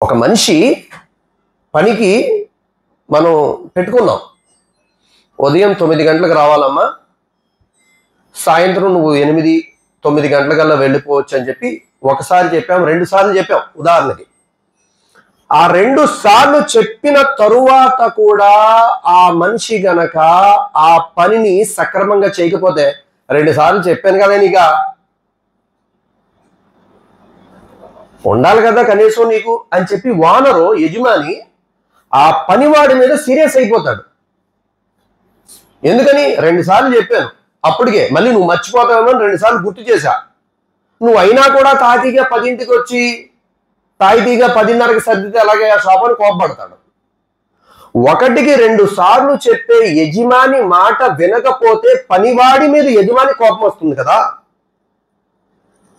ఒక మనిషి పనికి మనం పెట్టుకున్నాం, ఉదయం 9 గంటలకు రావాలమ్మా, సాయంత్రం నువ్వు 8, 9 గంటలకల్లా వెళ్ళిపోవచ్చు అని చెప్పి ఒకసారి చెప్పాం, 2 సార్లు చెప్పాం. ఉదాహరణకి ఆ 2 సార్లు చెప్పిన తరువాత కూడా ఆ మనిషి గనక ఆ పనిని సక్రమంగా చేయకపోతే, 2 సార్లు చెప్పాను కదా నీక ఉండాలి కదా కనీసం నీకు అని చెప్పి ఓనరు, యజమాని ఆ పనివాడి మీద సీరియస్ అయిపోతాడు. ఎందుకని 2 సార్లు చెప్పాను, అప్పటికే మళ్ళీ నువ్వు మర్చిపోతావేమో 2 సార్లు గుర్తు చేశా. నువ్వు అయినా కూడా తాతీగా 10ంటికి వచ్చి తాయితీగా 10:30కి సర్దితే అలాగే ఆ షాప్ అని కోపపడతాడు. 1కి 2 సార్లు చెప్పే యజమాని మాట వినకపోతే పనివాడి మీద యజమాని కోపం వస్తుంది కదా.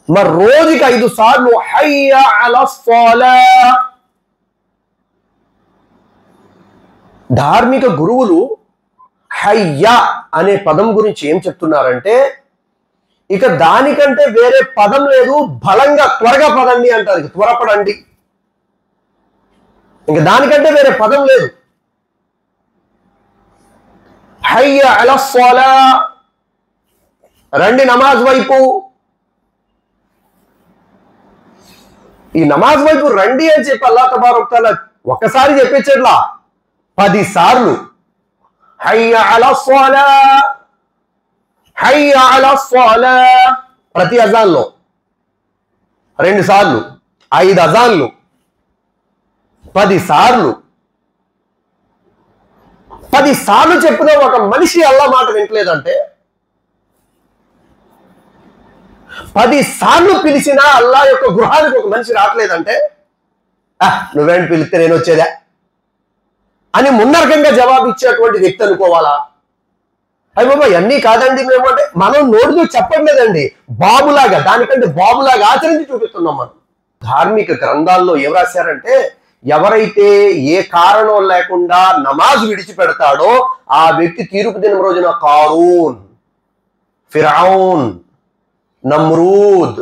మరి రోజుకి 5 సార్లు హయ్యా అలా ఫాలా, ధార్మిక గురువులు హయ్యా అనే పదం గురించి ఏం చెప్తున్నారంటే, ఇక దానికంటే వేరే పదం లేదు, బలంగా త్వరగా పదండి అంటారు. త్వరపడండి, ఇంకా దానికంటే వేరే పదం లేదు. హయ్యా అలా ఫాలా, రండి నమాజ్ వైపు. ఈ నమాజ్ వైపు రండి అని చెప్పి అల్లాహ్ తబారక్ తఆలా ఒక్కసారి చెప్పించట్లా, 10 సార్లు హయ్యా అలా ఫాలా, హయ్యా అలా ఫాలా. ప్రతి అజాన్లో 2 సార్లు, 5 అజాన్లు, 10 సార్లు. 10 సార్లు చెప్పిన ఒక మనిషి అల్లాహ్ మాట వింటలేదంటే, 10 సార్లు పిలిచినా అల్లాహ్ యొక్క గృహానికి ఒక మనిషి రావట్లేదంటే, నువ్వేంటి పిలిస్తే నేను వచ్చేదా అని మున్నరకంగా జవాబు ఇచ్చేటువంటి వ్యక్తి అనుకోవాలా? అయ్యి బాబా అన్నీ కాదండి మేము అంటే, మనం నోటితో చెప్పట్లేదండి, బాబులాగా, దానికంటే బాబులాగా ఆచరించి చూపిస్తున్నాం మనం. ధార్మిక గ్రంథాల్లో ఏం రాశారంటే, ఎవరైతే ఏ కారణం లేకుండా నమాజ్ విడిచిపెడతాడో ఆ వ్యక్తి తీర్పు దినం రోజున కారూన్, ఫిరౌన్, నమ్రూద్,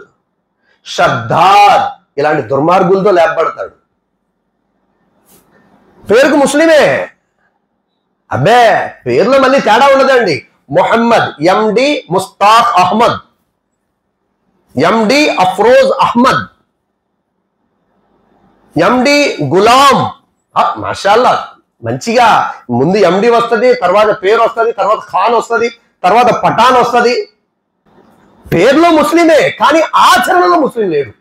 షద్దాద్ ఇలాంటి దుర్మార్గులతో లేపబడతాడు. పేరుకు ముస్లిమే, అబ్బే పేర్లో మళ్ళీ తేడా ఉండదండి. మొహమ్మద్ ఎండి ముస్తాక్ అహ్మద్, ఎండి అఫ్రోజ్ అహ్మద్, ఎండి గులాం. మాషాల్లా, మంచిగా ముందు ఎండి వస్తుంది, తర్వాత పేరు వస్తుంది, తర్వాత ఖాన్ వస్తుంది, తర్వాత పఠాన్ వస్తుంది. పేర్లో ముస్లిమే కానీ ఆచరణలో ముస్లిం లేడు.